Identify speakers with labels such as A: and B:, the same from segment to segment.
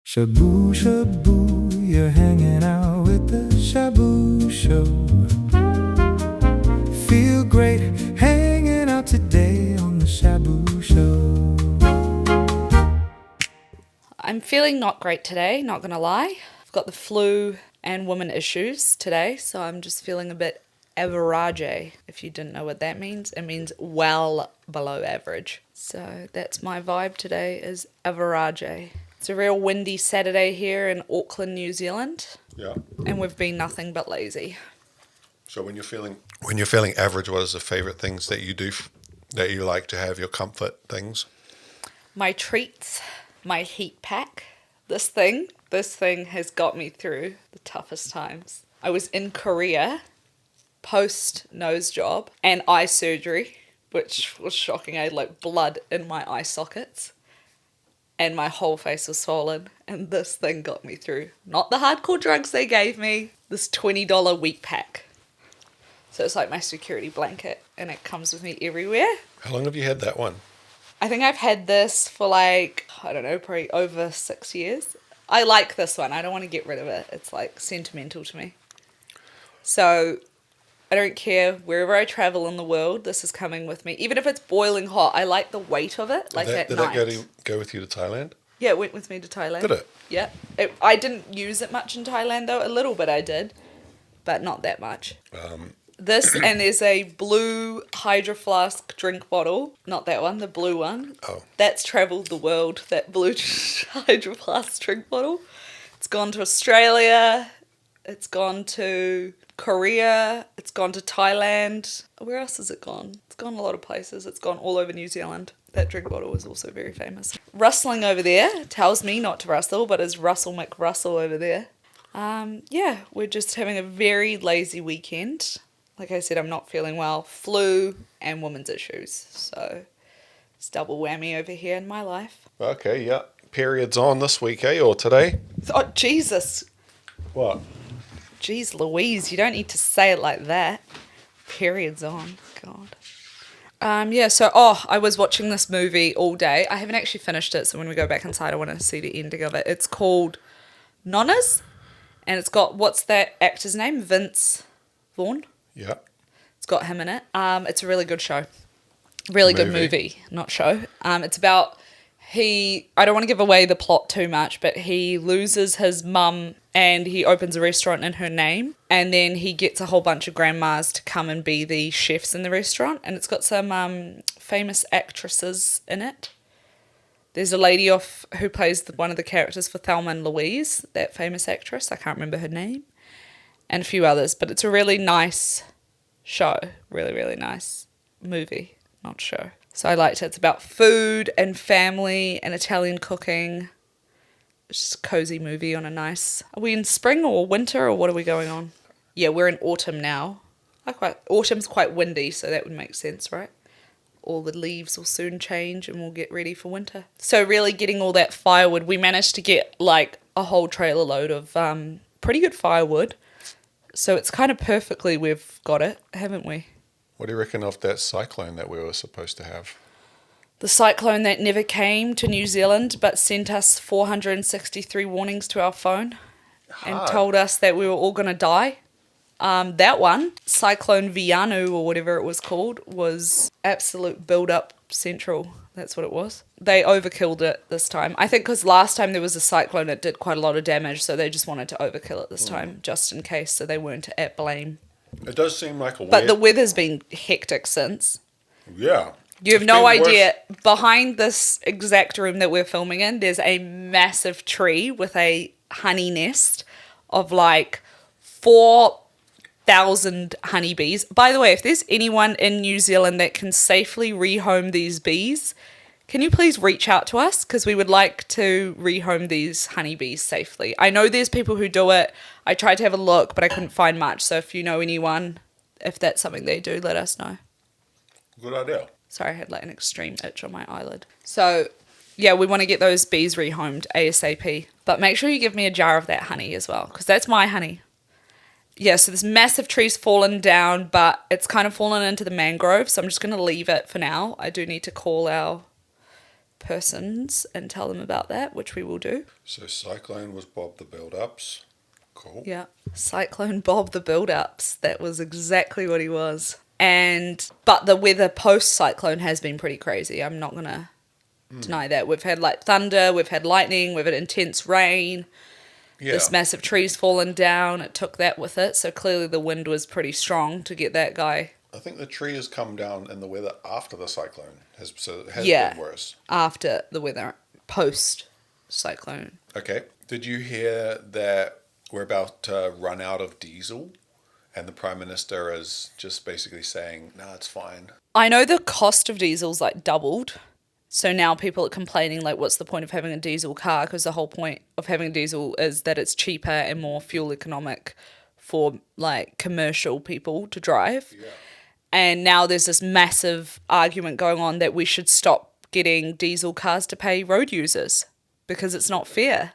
A: Shaboo, shaboo, you're hanging out with the Shaboo Show. Feel great hanging out today on the Shaboo Show.
B: I'm feeling not great today, not gonna lie. I've got the flu and woman issues today, so I'm just feeling a bit average. If you didn't know what that means, it means well below average. So that's my vibe today, is average. It's a real windy Saturday here in Auckland, New Zealand,
C: Yeah.
B: and we've been nothing but lazy.
C: So when you're feeling average, what is the favorite things that you do that you like to have, your comfort things?
B: My treats, my heat pack. This thing has got me through the toughest times. I was in Korea post nose job and eye surgery, which was shocking. I had like blood in my eye sockets and my whole face was swollen, and this thing got me through. Not the hardcore drugs they gave me, this $20 week pack. So it's like my security blanket and it comes with me everywhere.
C: How long have you had that one?
B: I think I've had this for like, I don't know, probably over 6 years. I like this one. I don't want to get rid of it. It's like sentimental to me. So I don't care wherever I travel in the world, this is coming with me. Even if it's boiling hot, I like the weight of it, like at night.
C: Did that go with you to Thailand?
B: Yeah, it went with me to Thailand.
C: Did it?
B: Yeah. I didn't use it much in Thailand though. A little bit I did, but not that much. This, and there's a blue Hydro Flask drink bottle. Not that one, the blue one.
C: Oh.
B: That's travelled the world, that blue Hydro Flask drink bottle. It's gone to Australia. It's gone to Korea. It's gone to Thailand. Where else has it gone? It's gone a lot of places. It's gone all over New Zealand. That drink bottle is also very famous. Rustling over there tells me not to rustle, but is Russell McRussell over there. Yeah, we're just having a very lazy weekend. Like I said, I'm not feeling well. Flu and women's issues. So it's double whammy over here in my life.
C: Okay, yeah. Period's on this week, eh? Or today?
B: Oh, Jesus.
C: What?
B: Jeez Louise, you don't need to say it like that. Period's on. God. I was watching this movie all day. I haven't actually finished it, so when we go back inside, I want to see the ending of it. It's called Nonnas, and it's got, what's that actor's name? Vince Vaughn?
C: Yeah.
B: It's got him in it. It's a really good show. Really good movie, not show. It's about, I don't want to give away the plot too much, but he loses his mum and he opens a restaurant in her name, and then he gets a whole bunch of grandmas to come and be the chefs in the restaurant, and it's got some famous actresses in it. There's a lady who plays one of the characters for Thelma and Louise, that famous actress. I can't remember her name. And a few others, but it's a really nice show. Really, really nice movie, not show. So I liked it. It's about food and family and Italian cooking. It's just a cozy movie on a nice... Are we in spring or winter, or what are we going on? Yeah, we're in autumn now. Autumn's quite windy, so that would make sense, right? All the leaves will soon change and we'll get ready for winter. So really getting all that firewood. We managed to get like a whole trailer load of pretty good firewood. So it's kind of perfectly we've got it, haven't we?
C: What do you reckon of that cyclone that we were supposed to have?
B: The cyclone that never came to New Zealand but sent us 463 warnings to our phone and told us that we were all going to die. That one, Cyclone Vianu or whatever it was called, was absolute build-up central. That's what it was. They overkilled it this time. I think because last time there was a cyclone, it did quite a lot of damage, so they just wanted to overkill it this time, just in case, so they weren't at blame.
C: It does seem like a
B: But the weather's been hectic since.
C: Yeah.
B: You have no idea. Behind this exact room that we're filming in, there's a massive tree with a honey nest of like 4,000 honeybees. By the way, if there's anyone in New Zealand that can safely rehome these bees, can you please reach out to us? Because we would like to rehome these honeybees safely. I know there's people who do it. I tried to have a look, but I couldn't find much. So if you know anyone, if that's something they do, let us know.
C: Good idea.
B: Sorry, I had like an extreme itch on my eyelid. So yeah, we want to get those bees rehomed ASAP. But make sure you give me a jar of that honey as well, because that's my honey. Yeah, so this massive tree's fallen down, but it's kind of fallen into the mangrove, so I'm just going to leave it for now. I do need to call our persons and tell them about that, which we will do.
C: So Cyclone was Bob the Build-Ups. Cool.
B: Yeah. Cyclone Bob the build-ups. That was exactly what he was. But the weather post-cyclone has been pretty crazy. I'm not going to deny that. We've had like thunder, we've had lightning, we've had intense rain.
C: Yeah.
B: This massive tree's fallen down. It took that with it. So clearly the wind was pretty strong to get that guy.
C: I think the tree has come down in the weather after the cyclone. So it has
B: Yeah.
C: been worse.
B: After the weather, post-cyclone.
C: Okay. Did you hear that we're about to run out of diesel? And the Prime Minister is just basically saying, no, it's fine.
B: I know the cost of diesel's like doubled. So now people are complaining like, what's the point of having a diesel car? Because the whole point of having a diesel is that it's cheaper and more fuel economic for like commercial people to drive.
C: Yeah.
B: And now there's this massive argument going on that we should stop getting diesel cars to pay road users because it's not fair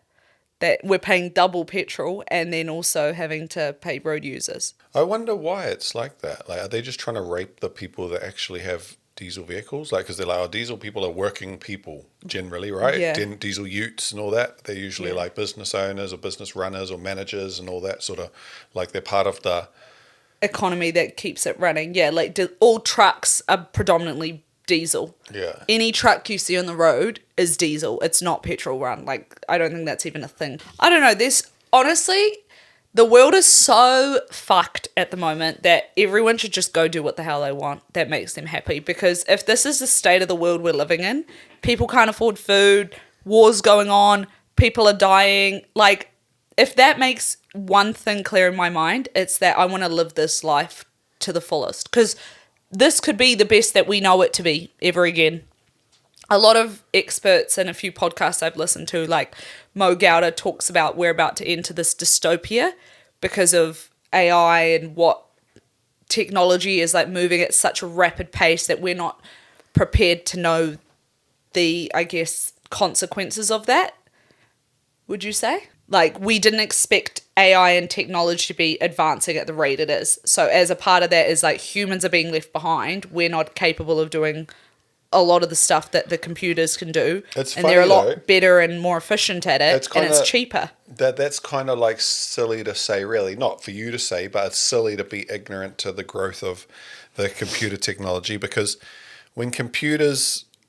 B: that we're paying double petrol and then also having to pay road users.
C: I wonder why it's like that. Like, are they just trying to rape the people that actually have diesel vehicles? Like, because they're like, oh, diesel people are working people generally, right?
B: Yeah.
C: Diesel utes and all that. They're usually like business owners or business runners or managers and all that sort of, like they're part of the
B: economy that keeps it running. Yeah, like all trucks are predominantly diesel.
C: Yeah.
B: Any truck you see on the road is diesel. It's not petrol run. Like, I don't think that's even a thing. I don't know. Honestly, the world is so fucked at the moment that everyone should just go do what the hell they want that makes them happy. Because if this is the state of the world we're living in, people can't afford food, wars going on, people are dying. Like, if that makes one thing clear in my mind, it's that I want to live this life to the fullest. Because this could be the best that we know it to be ever again. A lot of experts and a few podcasts I've listened to, like Mo Gowda talks about we're about to enter this dystopia because of AI and what technology is like moving at such a rapid pace that we're not prepared to know the, I guess, consequences of that. Would you say? Like, we didn't expect AI and technology to be advancing at the rate it is. So as a part of that is like humans are being left behind. We're not capable of doing a lot of the stuff that the computers can do.
C: It's
B: and
C: funny,
B: they're a lot
C: though.
B: better and more efficient at it, and it's cheaper.
C: That's kind of like silly to say, really. Not for you to say, but it's silly to be ignorant to the growth of the computer technology, because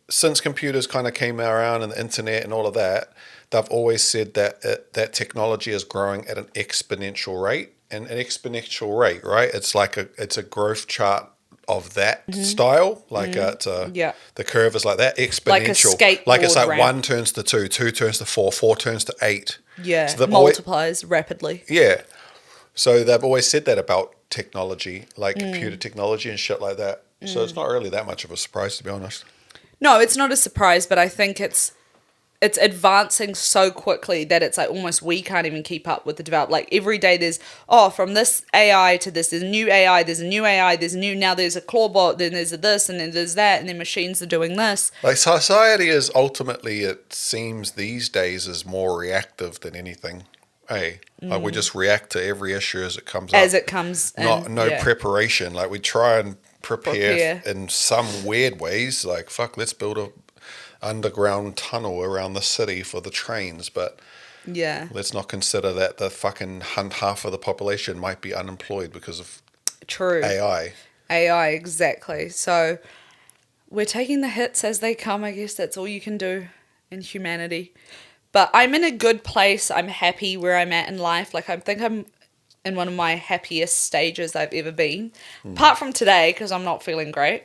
C: since computers kind of came around and the internet and all of that, they've always said that that technology is growing at an exponential rate. And an exponential rate, right? It's like it's a growth chart of that style. Like the curve is like that, exponential.
B: Like a skateboard
C: like it's like
B: ramp.
C: 1 turns to 2, 2 turns to 4, 4 turns to 8.
B: Yeah,
C: So
B: multiplies rapidly.
C: Yeah. So they've always said that about technology, like computer technology and shit like that. So it's not really that much of a surprise, to be honest.
B: No, it's not a surprise, but I think it's advancing so quickly that it's like almost we can't even keep up with the development. Like every day there's, from this AI to this, there's a new AI, there's a new AI, now there's a clawbot, then there's a this, and then there's that, and then machines are doing this.
C: Like society is ultimately, it seems these days, is more reactive than anything. Hey, like we just react to every issue as it comes up.
B: As it comes in.
C: No preparation. Like we try and prepare in some weird ways. Like, fuck, let's build a underground tunnel around the city for the trains, but let's not consider that the fucking half of the population might be unemployed because of AI.
B: Exactly. So we're taking the hits as they come. I guess that's all you can do in humanity. But I'm in a good place. I'm happy where I'm at in life. Like, I think I'm in one of my happiest stages I've ever been. Apart from today, because I'm not feeling great.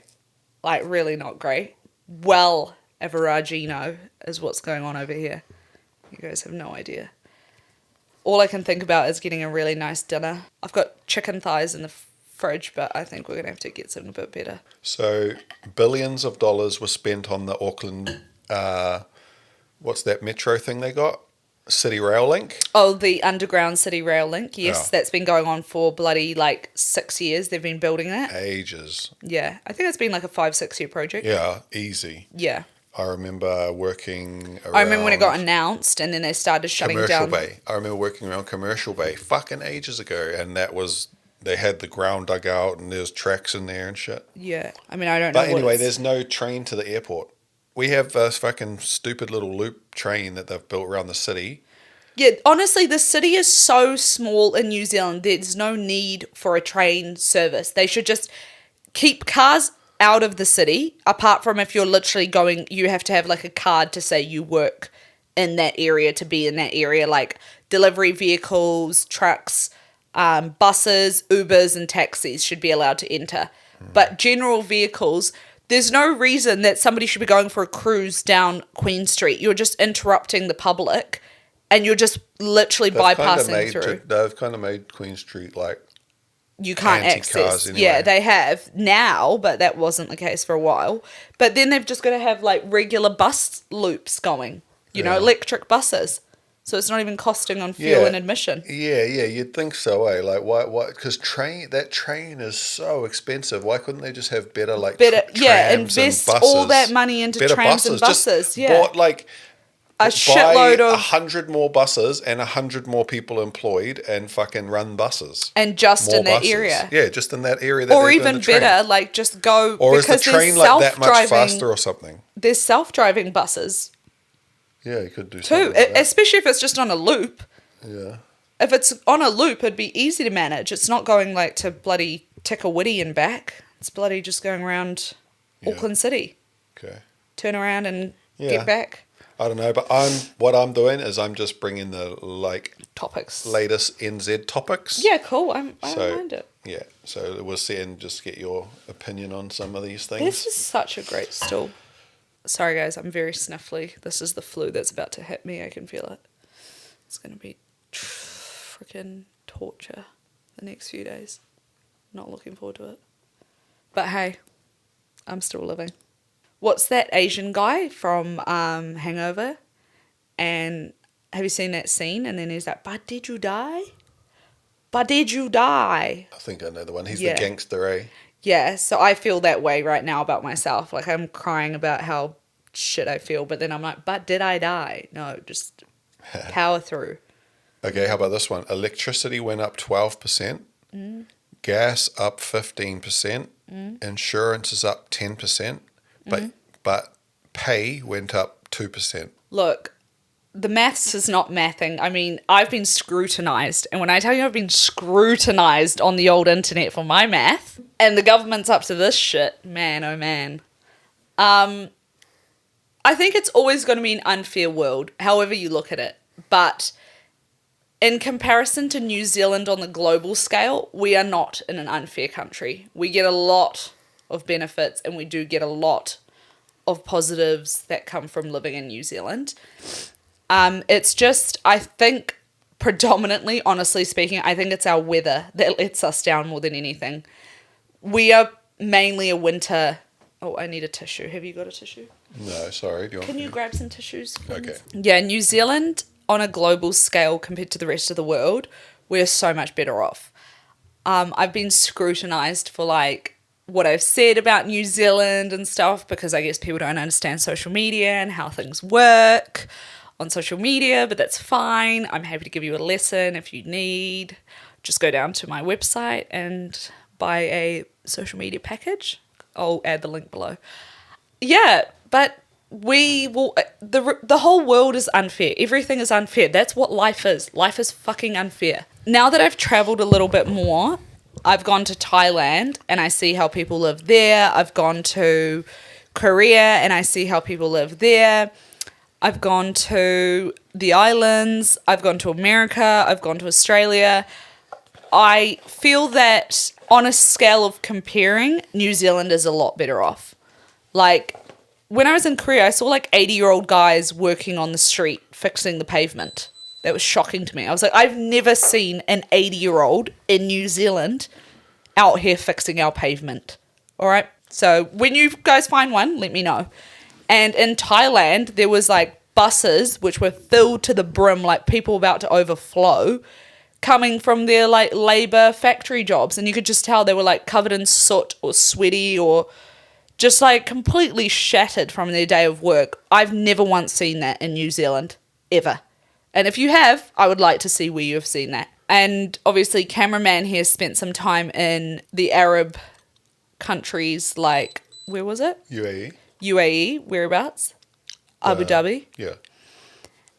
B: Like, really not great. Well, Everagino is what's going on over here. You guys have no idea. All I can think about is getting a really nice dinner. I've got chicken thighs in the fridge, but I think we're going to have to get something a bit better.
C: So billions of dollars were spent on the Auckland, what's that metro thing they got? City Rail Link?
B: Oh, the underground City Rail Link. Yes, that's been going on for bloody 6 years. They've been building that.
C: Ages.
B: Yeah, I think it's been like a 5-6 year project.
C: Yeah, easy.
B: Yeah.
C: I remember working around...
B: I remember when it got announced and then they started shutting down...
C: Commercial Bay. I remember working around Commercial Bay fucking ages ago, and that was... They had the ground dug out and there's tracks in there and shit.
B: Yeah. I mean, I don't know.
C: But anyway, there's no train to the airport. we have this fucking stupid little loop train that they've built around the city.
B: Yeah, honestly, the city is so small in New Zealand. There's no need for a train service. They should just keep cars out of the city, apart from if you're literally going, you have to have like a card to say you work in that area to be in that area, like delivery vehicles, trucks, buses, Ubers and taxis should be allowed to enter. But general vehicles, there's no reason that somebody should be going for a cruise down Queen Street. You're just interrupting the public and you're just literally bypassing through.
C: They've kind of made Queen Street like
B: you can't access.
C: Anyway.
B: Yeah, they have now, but that wasn't the case for a while. But then they've just got to have like regular bus loops going, you know, electric buses. So it's not even costing on fuel and admission.
C: Yeah, you'd think so, eh? Like, why? Because that train is so expensive. Why couldn't they just have better trams
B: invest
C: and buses?
B: all that money into trams and buses.
C: Just bought, like,
B: a shitload of
C: 100 more buses and 100 more people employed and fucking run buses.
B: And just more in that area.
C: Yeah, just in that area.
B: Or even better, like just go.
C: Or is the train like that much faster or something?
B: There's self-driving buses.
C: Yeah, you could do something
B: too, especially if it's just on a loop.
C: Yeah.
B: If it's on a loop, it'd be easy to manage. It's not going like to bloody Tikawiti and back. It's bloody just going around Auckland City.
C: Okay.
B: Turn around and get back.
C: I don't know, but what I'm doing is I'm just bringing the
B: topics,
C: latest NZ topics.
B: Yeah, cool. I don't mind it.
C: Yeah, so we'll see and just get your opinion on some of these things.
B: This is such a great stool. Sorry guys, I'm very sniffly. This is the flu that's about to hit me. I can feel it. It's going to be freaking torture the next few days. Not looking forward to it. But hey, I'm still living. What's that Asian guy from Hangover? And have you seen that scene? And then he's like, "But did you die? But did you die?"
C: I think I know the one. He's the gangster, eh?
B: Yeah, so I feel that way right now about myself. Like, I'm crying about how shit I feel, but then I'm like, but did I die? No, just power through.
C: Okay, how about this one? Electricity went up 12%, gas up 15%, insurance is up 10%, but pay went up 2%.
B: Look, the maths is not mathing. I mean, I've been scrutinised. And when I tell you I've been scrutinised on the old internet for my math, and the government's up to this shit, man, oh man. I think it's always going to be an unfair world, however you look at it. But in comparison to New Zealand on the global scale, we are not in an unfair country. We get a lot of benefits and we do get a lot of positives that come from living in New Zealand. It's just, I think, predominantly, honestly speaking, I think it's our weather that lets us down more than anything. We are mainly a winter... Oh, I need a tissue. Have you got a tissue?
C: No, sorry.
B: Can you grab some tissues?
C: Okay.
B: Yeah, New Zealand, on a global scale compared to the rest of the world, we're so much better off. I've been scrutinised for, like, what I've said about New Zealand and stuff because I guess people don't understand social media and how things work on social media, but that's fine. I'm happy to give you a lesson if you need. Just go down to my website and buy a social media package. I'll add the link below. Yeah, but we will... The whole world is unfair. Everything is unfair. That's what life is. Life is fucking unfair. Now that I've travelled a little bit more, I've gone to Thailand and I see how people live there. I've gone to Korea and I see how people live there. I've gone to the islands, I've gone to America, I've gone to Australia. I feel that on a scale of comparing, New Zealand is a lot better off. Like, when I was in Korea, I saw like 80-year-old guys working on the street, fixing the pavement. That was shocking to me. I was like, I've never seen an 80-year-old in New Zealand out here fixing our pavement. All right? So when you guys find one, let me know. And in Thailand, there was like buses which were filled to the brim, like people about to overflow, coming from their like labour factory jobs. And you could just tell they were like covered in soot or sweaty or just like completely shattered from their day of work. I've never once seen that in New Zealand, ever. And if you have, I would like to see where you have seen that. And obviously, cameraman here spent some time in the Arab countries like, where was it?
C: UAE.
B: UAE, whereabouts? Abu Dhabi.
C: Yeah.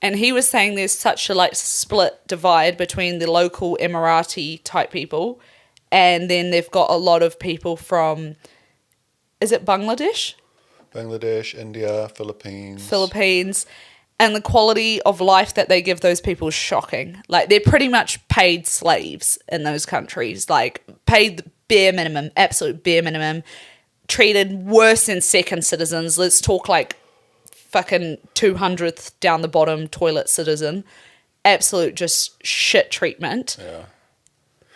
B: And he was saying there's such a like split divide between the local Emirati type people, and then they've got a lot of people from, is it Bangladesh?
C: Bangladesh, India, Philippines.
B: And the quality of life that they give those people is shocking. Like, they're pretty much paid slaves in those countries. Like, paid the bare minimum, absolute bare minimum. Treated worse than second citizens. Let's talk like fucking 200th down the bottom toilet citizen. Absolute just shit treatment.
C: Yeah.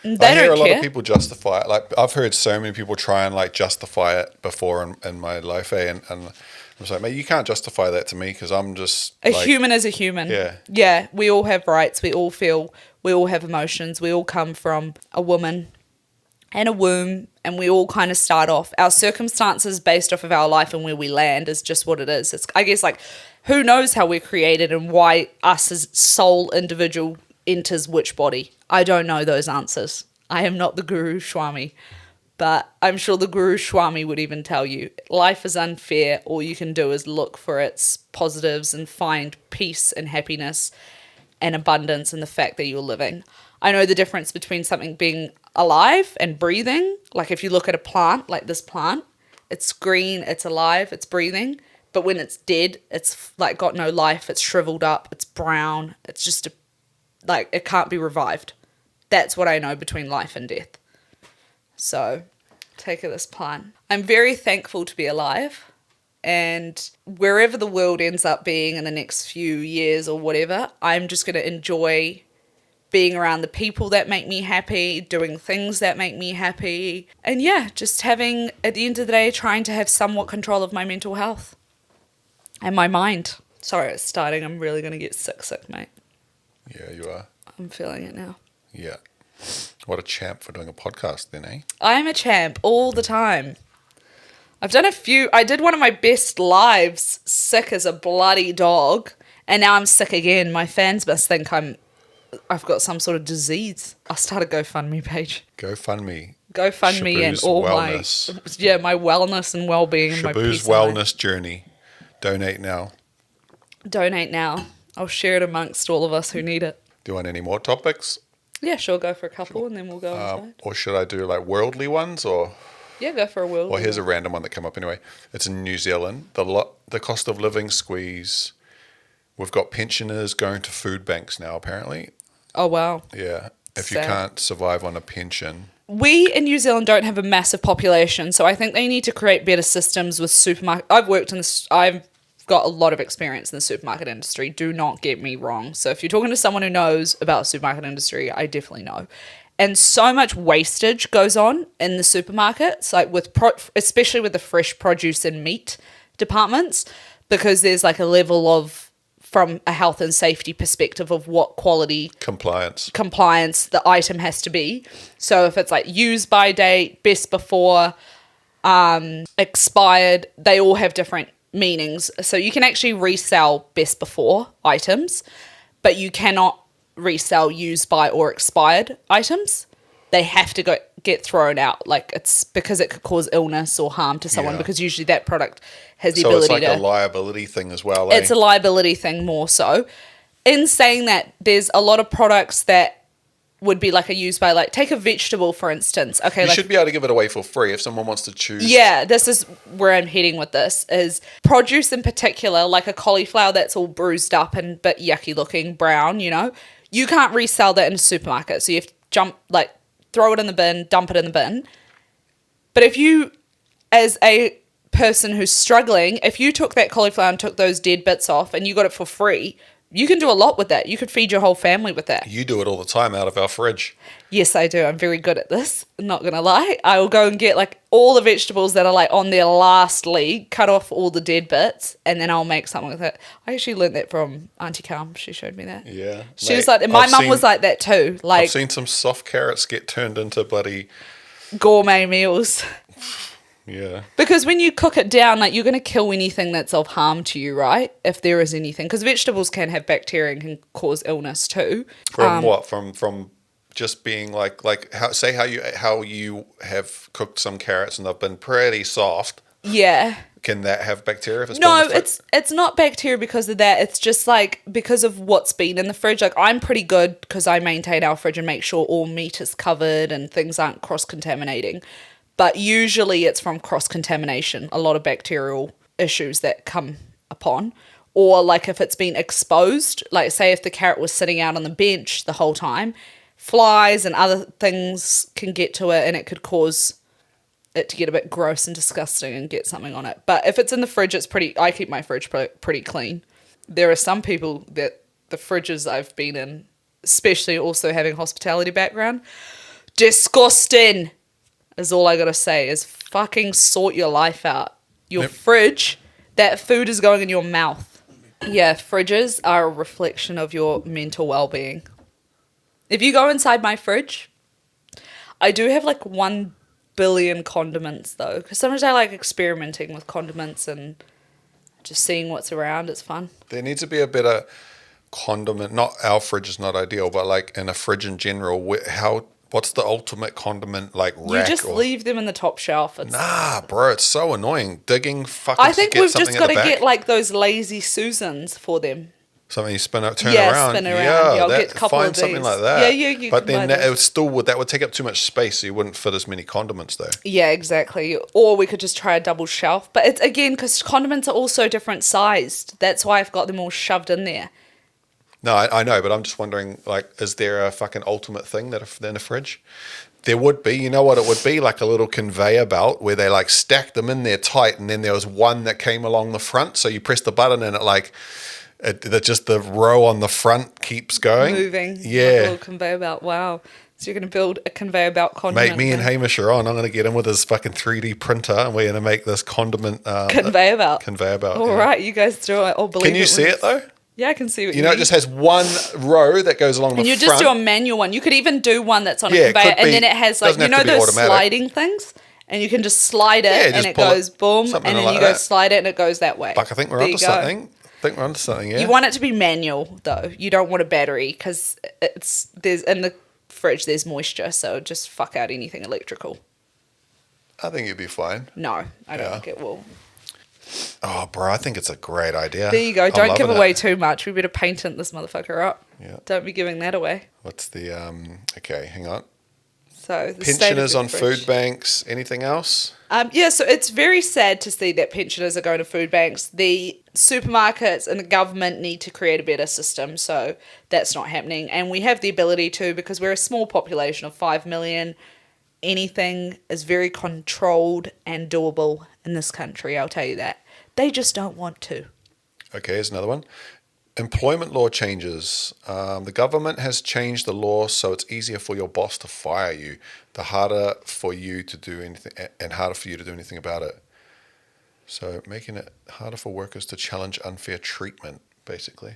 B: They
C: I hear
B: don't
C: a lot
B: care.
C: of people justify it. Like, I've heard so many people try and like justify it before in my life, and I was like, mate, you can't justify that to me because I'm just
B: A human is a human.
C: Yeah.
B: Yeah, we all have rights. We all feel. We all have emotions. We all come from a woman and a womb, and we all kind of start off. Our circumstances based off of our life and where we land is just what it is. It's, I guess, like, who knows how we're created and why us as sole individual enters which body. I don't know those answers. I am not the Guru Swami. But I'm sure the Guru Swami would even tell you, life is unfair. All you can do is look for its positives and find peace and happiness and abundance in the fact that you're living. I know the difference between something being alive and breathing. Like, if you look at a plant, like this plant, it's green, it's alive, it's breathing. But when it's dead, it's like got no life, it's shriveled up, it's brown. It's just like, it can't be revived. That's what I know between life and death. So, take this plan. I'm very thankful to be alive, and wherever the world ends up being in the next few years or whatever, I'm just going to enjoy being around the people that make me happy, doing things that make me happy, and yeah, just having, at the end of the day, trying to have somewhat control of my mental health and my mind. Sorry, it's starting. I'm really going to get sick, mate.
C: Yeah, you are.
B: I'm feeling it now.
C: Yeah. What a champ for doing a podcast then, eh?
B: I'm a champ all the time. I've done a few. I did one of my best lives sick as a bloody dog, and now I'm sick again. My fans must think I've got some sort of disease. I'll start a GoFundMe page.
C: GoFundMe
B: And all
C: wellness.
B: my wellness and well-being and my
C: Shabu's
B: peace of mind.
C: wellness journey. Donate now.
B: Donate now. I'll share it amongst all of us who need it.
C: Do you want any more topics?
B: Yeah, sure. Go for a couple and then we'll go inside.
C: Or should I do like worldly ones or?
B: Yeah, go for a worldly.
C: Well, here's a random one that came up anyway. It's in New Zealand. The cost of living squeeze. We've got pensioners going to food banks now, apparently.
B: Oh, wow.
C: Yeah. If
B: Sad.
C: you can't survive on a pension.
B: We in New Zealand don't have a massive population, so I think they need to create better systems with supermarket. I've got a lot of experience in the supermarket industry. Do not get me wrong. So if you're talking to someone who knows about the supermarket industry, I definitely know. And so much wastage goes on in the supermarkets, like especially with the fresh produce and meat departments, because there's like a level of, from a health and safety perspective, of what quality compliance the item has to be. So if it's like use by date, best before, expired, they all have different meanings. So you can actually resell best before items, but you cannot resell use by or expired items. They have to get thrown out. Like, it's because it could cause illness or harm to someone, because usually that product has the ability to... So it's like a
C: liability thing as well,
B: It's a liability thing more so. In saying that, there's a lot of products that would be like a use by, like, take a vegetable, for instance. Okay,
C: you should be able to give it away for free if someone wants to choose.
B: Yeah, this is where I'm heading with this, is produce in particular, like a cauliflower that's all bruised up and a bit yucky looking, brown, you can't resell that in a supermarket. So you have to throw it in the bin, dump it in the bin. But if you, as a person who's struggling, if you took that cauliflower and took those dead bits off and you got it for free, you can do a lot with that. You could feed your whole family with that.
C: You do it all the time out of our fridge.
B: Yes, I do. I'm very good at this. I'm not going to lie. I will go and get like all the vegetables that are like on their last league, cut off all the dead bits, and then I'll make something with it. I actually learned that from Auntie Calm. She showed me that.
C: Yeah.
B: She was like, my mum was like that too. Like,
C: I've seen some soft carrots get turned into bloody
B: gourmet meals.
C: Yeah.
B: Because when you cook it down, like, you're going to kill anything that's of harm to you, right? If there is anything. Because vegetables can have bacteria and can cause illness too.
C: From what? From just being like how you have cooked some carrots and they've been pretty soft.
B: Yeah.
C: Can that have bacteria? If it's
B: No, it's not bacteria because of that. It's just like because of what's been in the fridge. Like I'm pretty good because I maintain our fridge and make sure all meat is covered and things aren't cross-contaminating. But usually it's from cross-contamination, a lot of bacterial issues that come upon. Or like if it's been exposed, like say if the carrot was sitting out on the bench the whole time, flies and other things can get to it and it could cause it to get a bit gross and disgusting and get something on it. But if it's in the fridge, I keep my fridge pretty clean. There are some people that the fridges I've been in, especially also having hospitality background, disgusting is all I gotta say is fucking sort your life out. Your fridge, that food is going in your mouth. Yeah, fridges are a reflection of your mental well-being. If you go inside my fridge, I do have like 1 billion condiments though, because sometimes I like experimenting with condiments and just seeing what's around. It's fun.
C: There needs to be a better condiment. Not our fridge is not ideal, but like in a fridge in general, what's the ultimate condiment like rack?
B: You just leave them in the top shelf.
C: Nah, bro, it's so annoying. Digging fucking.
B: I think we've just got to get like those lazy Susans for them.
C: Something you turn around. Spin around. Yeah,
B: I'll get a couple
C: find
B: of these.
C: something like that.
B: Yeah.
C: But then that would take up too much space, so you wouldn't fit as many condiments though.
B: Yeah, exactly. Or we could just try a double shelf. But it's again because condiments are also different sized. That's why I've got them all shoved in there.
C: No, I know, but I'm just wondering, like, is there a fucking ultimate thing in a fridge? There would be. You know what it would be? Like a little conveyor belt where they like stacked them in there tight, and then there was one that came along the front. So you press the button and just the row on the front keeps going.
B: Moving.
C: Yeah.
B: Like a little conveyor belt. Wow. So you're going to build a conveyor belt condiment.
C: Mate, me and Hamish are on. I'm going to get him with his fucking 3D printer and we're going to make this condiment.
B: Conveyor belt.
C: Conveyor belt.
B: All right, you guys do it. I'll believe
C: Can you see it though?
B: Yeah, I can see what
C: you mean. It just has one row that goes along the front.
B: And you just do a manual one. You could even do one that's on a conveyor and then it has like, those automatic sliding things? And you can just slide it and it goes boom. And then you go slide it and it goes that way.
C: Fuck, I think we're onto something. Yeah.
B: You want it to be manual though. You don't want a battery because there's in the fridge there's moisture, so just fuck out anything electrical.
C: I think you'd be fine.
B: No, I don't think it will.
C: Oh, bro, I think it's a great idea.
B: There you go. Don't give away too much. We better patent this motherfucker up.
C: Yeah.
B: Don't be giving that away.
C: What's the okay, hang on.
B: So the
C: pensioners on food banks. Anything else?
B: So it's very sad to see that pensioners are going to food banks. The supermarkets and the government need to create a better system, so that's not happening. And we have the ability to because we're a small population of 5 million. Anything is very controlled and doable in this country, I'll tell you that. They just don't want to.
C: Okay, here's another one. Employment law changes. The government has changed the law so it's easier for your boss to fire you. The harder for you to do anything and harder for you to do anything about it. So making it harder for workers to challenge unfair treatment, basically.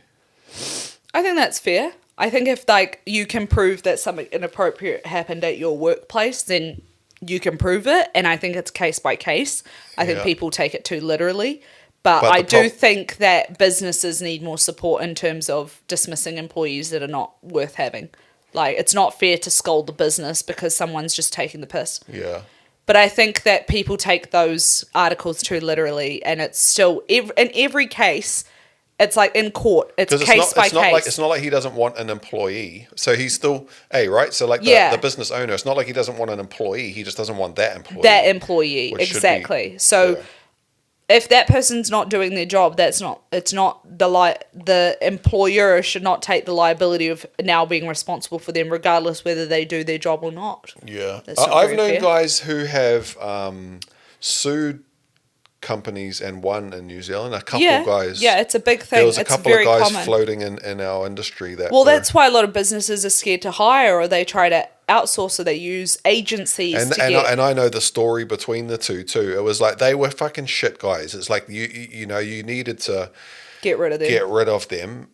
B: I think that's fair. I think if like you can prove that something inappropriate happened at your workplace, then you can prove it. And I think it's case by case. I think people take it too literally. But I do think that businesses need more support in terms of dismissing employees that are not worth having. Like, it's not fair to scold the business because someone's just taking the piss.
C: Yeah.
B: But I think that people take those articles too literally, and it's still, in every case, it's like in court. It's case by case.
C: It's not like he doesn't want an employee. So he's still, right? So like the business owner, it's not like he doesn't want an employee. He just doesn't want that employee.
B: That employee, exactly. So if that person's not doing their job, the employer should not take the liability of now being responsible for them, regardless whether they do their job or not.
C: Yeah. I've known guys who have sued companies and won in New Zealand. A couple of guys.
B: Yeah, it's a big thing.
C: There was a couple of guys floating in our industry that.
B: Well, that's why a lot of businesses are scared to hire, or they try to outsource, or they use agencies
C: and I know the story between the two too. It was like they were fucking shit guys. It's like you needed to
B: get rid of them.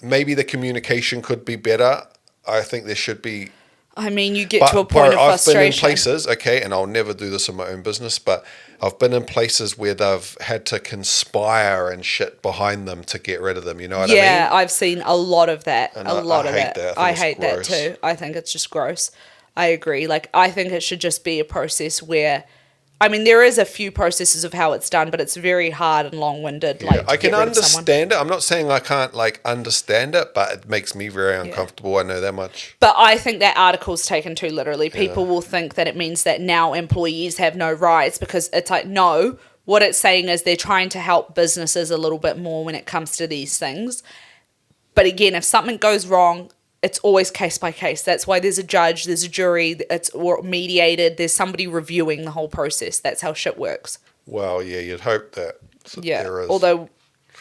C: Maybe the communication could be better. I think there should be.
B: I mean, you get to a point of frustration.
C: I've been in places, and I'll never do this in my own business, but I've been in places where they've had to conspire and shit behind them to get rid of them. You know what I mean? Yeah,
B: I've seen a lot of that.
C: And I hate that.
B: I hate that too. I think it's just gross. I agree. Like, I think it should just be a process where I mean, there is a few processes of how it's done, but it's very hard and long-winded.
C: Yeah, I can understand it. I'm not saying I can't understand it, but it makes me very uncomfortable. I know that much.
B: But I think that article's taken too literally. People will think that it means that now employees have no rights, because it's like, no, what it's saying is they're trying to help businesses a little bit more when it comes to these things. But again, if something goes wrong, it's always case by case. That's why there's a judge, there's a jury, it's mediated, there's somebody reviewing the whole process. That's how shit works.
C: Well, yeah, you'd hope that there is.
B: Although,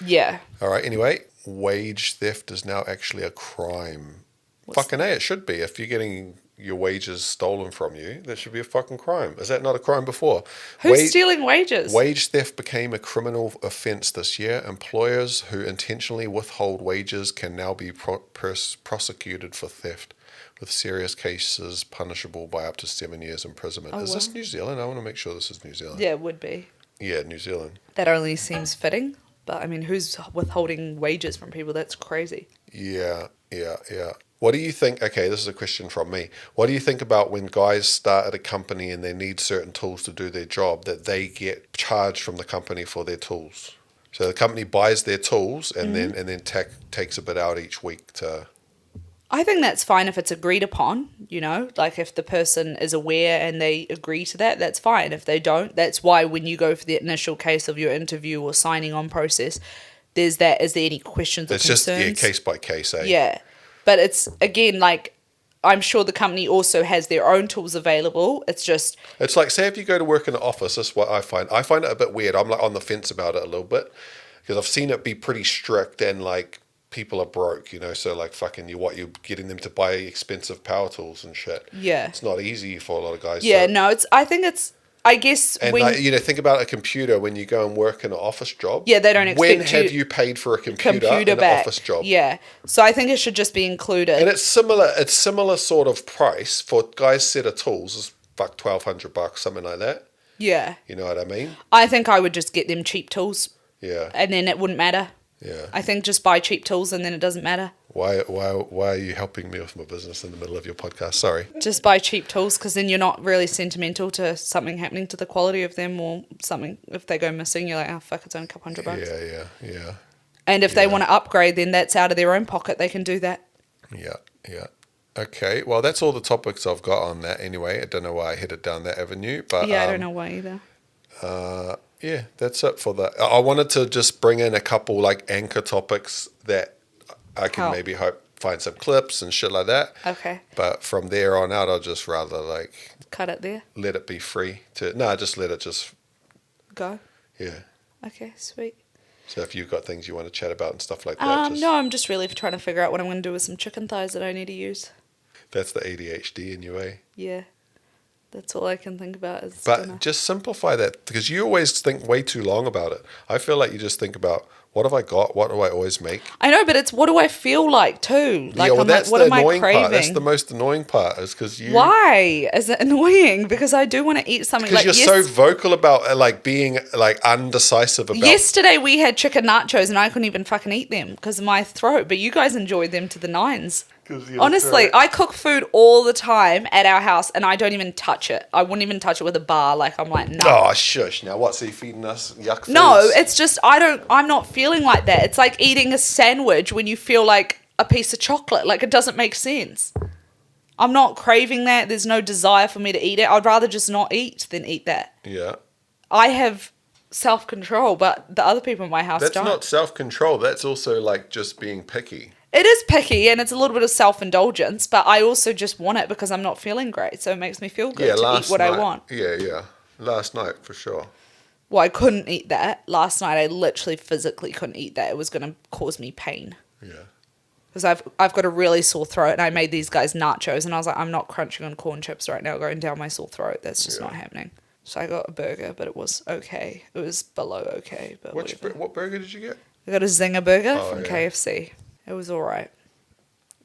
B: yeah.
C: All right, anyway, wage theft is now actually a crime. Fucking A, it should be. If you're getting your wages stolen from you, that should be a fucking crime. Is that not a crime before?
B: Who's stealing wages?
C: Wage theft became a criminal offence this year. Employers who intentionally withhold wages can now be prosecuted for theft, with serious cases punishable by up to 7 years imprisonment. Is this New Zealand? I want to make sure this is New Zealand.
B: Yeah, it would be.
C: Yeah, New Zealand.
B: That only seems fitting. But I mean, who's withholding wages from people? That's crazy.
C: Yeah. What do you think? Okay, this is a question from me. What do you think about when guys start at a company and they need certain tools to do their job, that they get charged from the company for their tools? So the company buys their tools and then takes a bit out each week to...
B: I think that's fine if it's agreed upon, like if the person is aware and they agree to that, that's fine. If they don't, that's why when you go for the initial case of your interview or signing on process, there's that, is there any questions or concerns?
C: It's just, case by case, eh?
B: Yeah. But it's, again, I'm sure the company also has their own tools available. It's just... It's
C: like, say if you go to work in an office, that's what I find. I find it a bit weird. I'm on the fence about it a little bit, because I've seen it be pretty strict and people are broke, so fucking you're getting them to buy expensive power tools and shit.
B: Yeah.
C: It's not easy for a lot of guys.
B: Yeah, I guess
C: and think about a computer when you go and work in an office job.
B: Yeah, they don't expect
C: When have you paid for a computer in an office job?
B: Yeah, so I think it should just be included.
C: And it's similar sort of price for guys' set of tools. It's $1,200, something like that.
B: Yeah.
C: You know what I mean?
B: I think I would just get them cheap tools.
C: Yeah.
B: And then it wouldn't matter.
C: Yeah.
B: I think just buy cheap tools and then it doesn't matter.
C: Why are you helping me with my business in the middle of your podcast? Sorry.
B: Just buy cheap tools, because then you're not really sentimental to something happening to the quality of them or something. If they go missing, you're like, oh, fuck, it's only a couple $100.
C: Yeah.
B: And if they want to upgrade, then that's out of their own pocket. They can do that.
C: Yeah. Okay, well, that's all the topics I've got on that anyway. I don't know why I headed down that avenue. But
B: yeah, I don't know why either.
C: Yeah, that's it for that. I wanted to just bring in a couple anchor topics that I can maybe find some clips and shit like that.
B: Okay.
C: But from there on out, I'll just rather
B: cut it there.
C: Let it be free just let it just
B: go.
C: Yeah.
B: Okay, sweet.
C: So if you've got things you want to chat about and stuff like that,
B: no, I'm just really trying to figure out what I'm going to do with some chicken thighs that I need to use.
C: That's the ADHD in you, eh?
B: Yeah. That's all I can think about is
C: dinner. Just simplify that, because you always think way too long about it. I feel like you just think about, what have I got? What do I always make?
B: I know, but it's what do I feel like too?
C: That's the annoying part. That's the most annoying part, is because you...
B: Why is it annoying? Because I do want to eat something.
C: Because you're so vocal about being undecisive about...
B: Yesterday we had chicken nachos and I couldn't even fucking eat them because of my throat, but you guys enjoyed them to the nines. Honestly, I cook food all the time at our house and I don't even touch it. I wouldn't even touch it with a bar. I'm like, no.
C: Oh, shush. Now, what's he feeding us? Yuck foods?
B: No, it's just, I'm not feeling like that. It's like eating a sandwich when you feel like a piece of chocolate. It doesn't make sense. I'm not craving that. There's no desire for me to eat it. I'd rather just not eat than eat that.
C: Yeah.
B: I have self-control, but the other people in my house don't.
C: That's not self-control. That's also just being picky.
B: It is picky and it's a little bit of self-indulgence, but I also just want it because I'm not feeling great, so it makes me feel good to eat what I want.
C: Yeah. Last night, for sure.
B: Well, I couldn't eat that. Last night, I literally physically couldn't eat that. It was going to cause me pain.
C: Yeah.
B: Because I've got a really sore throat, and I made these guys nachos, and I was like, I'm not crunching on corn chips right now going down my sore throat. That's just not happening. So I got a burger, but it was okay. It was below okay, but
C: what burger did you get?
B: I got a Zinger burger from KFC. It was all right.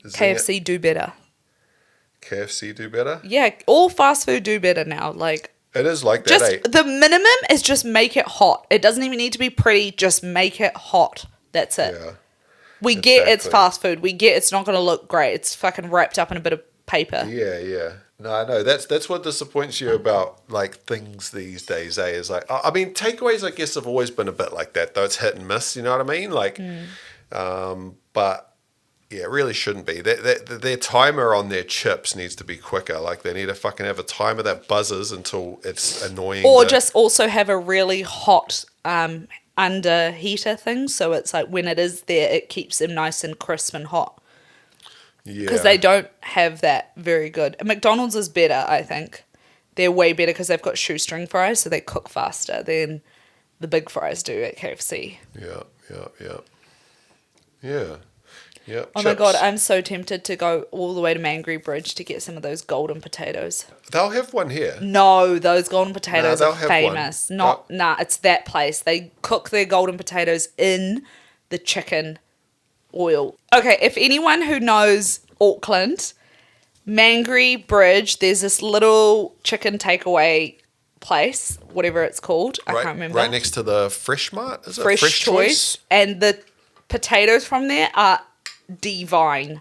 B: KFC do better.
C: KFC do better?
B: Yeah, all fast food do better now.
C: It is like that,
B: just the minimum is just make it hot. It doesn't even need to be pretty. Just make it hot. That's it. Yeah. We get it's fast food. We get it's not going to look great. It's fucking wrapped up in a bit of paper.
C: Yeah. No, I know. That's what disappoints you about like things these days, eh? Is like, I mean, takeaways, I guess, have always been a bit like that, though. It's hit and miss, you know what I mean? Like, but yeah, it really shouldn't be. Their timer on their chips needs to be quicker. Like, they need to fucking have a timer that buzzes until it's annoying.
B: Or just also have a really hot under heater thing, so it's like when it is there, it keeps them nice and crisp and hot.
C: Yeah.
B: Because they don't have that very good. McDonald's is better, I think. They're way better because they've got shoestring fries, so they cook faster than the big fries do at KFC.
C: Yeah.
B: Oh my God, I'm so tempted to go all the way to Mangere Bridge to get some of those golden potatoes.
C: They'll have one here.
B: No, those golden potatoes
C: Nah,
B: are famous. It's that place. They cook their golden potatoes in the chicken oil. Okay, if anyone who knows Auckland, Mangere Bridge, there's this little chicken takeaway place, whatever it's called. I can't remember.
C: Right next to the Fresh Mart, is it?
B: Fresh Choice. And the potatoes from there are divine.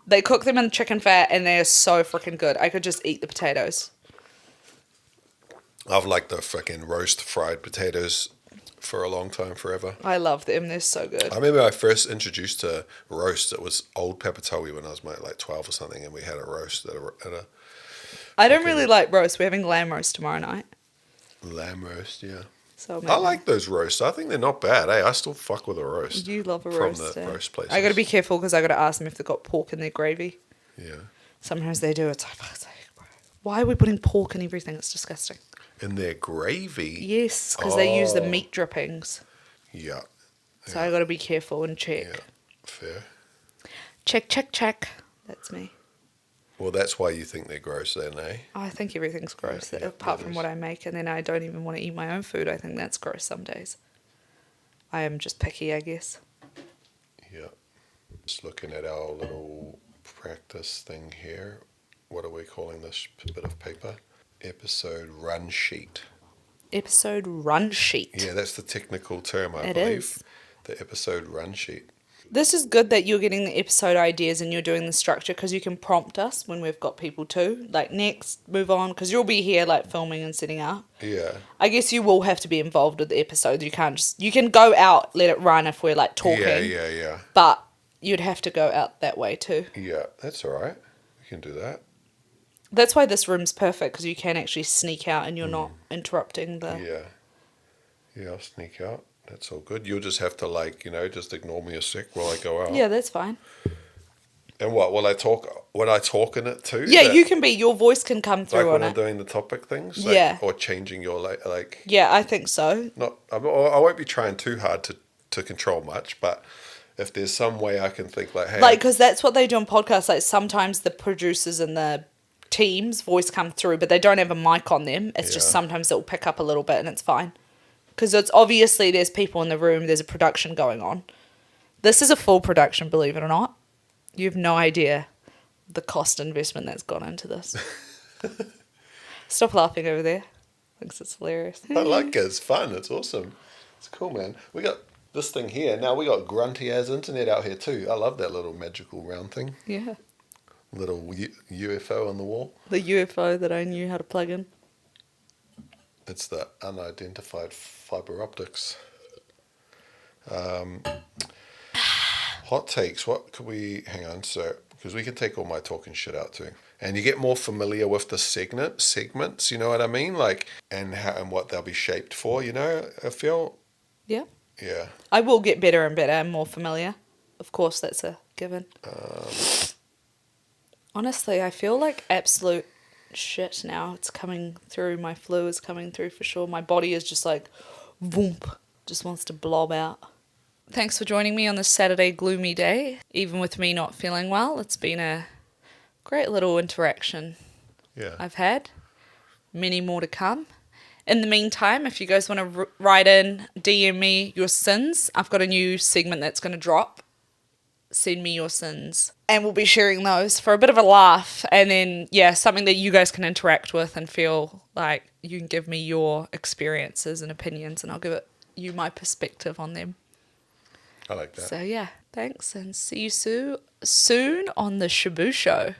B: They cook them in chicken fat and they're so freaking good. I could just eat the potatoes.
C: I've liked the freaking roast fried potatoes for a long time, forever.
B: I love them. They're so good.
C: I remember I first introduced to roast. It was Old Papatowi when I was like 12 or something, and we had a roast at a
B: I don't really like roast. We're having lamb roast tomorrow night.
C: Lamb roast, yeah.
B: So
C: I like those roasts. I think they're not bad. Hey, I still fuck with a roast.
B: You love a
C: from
B: roast.
C: the roast places.
B: I got to be careful because I got to ask them if they've got pork in their gravy.
C: Yeah.
B: Sometimes they do. It's like, fuck's sake, bro. Why are we putting pork in everything? It's disgusting.
C: In their gravy?
B: Yes, because they use the meat drippings.
C: Yeah.
B: So I got to be careful and check.
C: Yeah. Fair.
B: Check. That's me.
C: Well, that's why you think they're gross then, eh?
B: I think everything's gross,
C: Yeah,
B: apart from what I make, and then I don't even want to eat my own food. I think that's gross some days. I am just picky, I guess.
C: Yeah. Just looking at our little practice thing here. What are we calling this bit of paper? Episode run sheet.
B: Episode run sheet.
C: Yeah, that's the technical term, I believe.
B: It is.
C: The episode run sheet.
B: This is good that you're getting the episode ideas and you're doing the structure because you can prompt us when we've got people too. Like, next, move on, because you'll be here, like, filming and setting up.
C: Yeah.
B: I guess you will have to be involved with the episodes. You can't just... You can go out, let it run if we're, like, talking.
C: Yeah.
B: But you'd have to go out that way too.
C: Yeah, that's all right. We can do that.
B: That's why this room's perfect, because you can actually sneak out and you're not interrupting the...
C: Yeah, I'll sneak out. That's all good. You'll just have to, like, just ignore me a sec while I go out.
B: Yeah, that's fine.
C: And what, will I talk, when I talk in it too?
B: Yeah, you can be, your voice can come through
C: like
B: on
C: when
B: it.
C: I'm doing the topic things?
B: Yeah.
C: Or changing your, like...
B: Yeah, I think so.
C: I won't be trying too hard to control much, but if there's some way I can think, like, hey...
B: Like, because that's what they do on podcasts. Like, sometimes the producers and the team's voice come through, but they don't have a mic on them. It's just sometimes it'll pick up a little bit and it's fine. Because it's obviously there's people in the room, there's a production going on. This is a full production, believe it or not. You have no idea the cost investment that's gone into this. Stop laughing over there. Thinks it's hilarious.
C: I like it. It's fun. It's awesome. It's cool, man. We got this thing here. Now we got grunty as internet out here too. I love that little magical round thing.
B: Yeah.
C: Little UFO on the wall.
B: The UFO that I knew how to plug in.
C: It's the unidentified fiber optics. Hot takes. What could we... Hang on. So, because we can take all my talking shit out too. And you get more familiar with the segments, you know what I mean? Like, and how and what they'll be shaped for, I feel.
B: Yeah.
C: Yeah.
B: I will get better and better and more familiar. Of course, that's a given. Honestly, I feel like absolute shit now. It's coming through. My flu is coming through for sure. My body is just like, voomp, just wants to blob out. Thanks for joining me on this Saturday gloomy day. Even with me not feeling well, it's been a great little interaction I've had. Many more to come. In the meantime, if you guys want to write in, DM me your sins. I've got a new segment that's going to drop. Send me your sins. And we'll be sharing those for a bit of a laugh. And then, something that you guys can interact with and feel like you can give me your experiences and opinions. And I'll give you my perspective on them.
C: I like that.
B: So, thanks. And see you soon on the Shabu Show.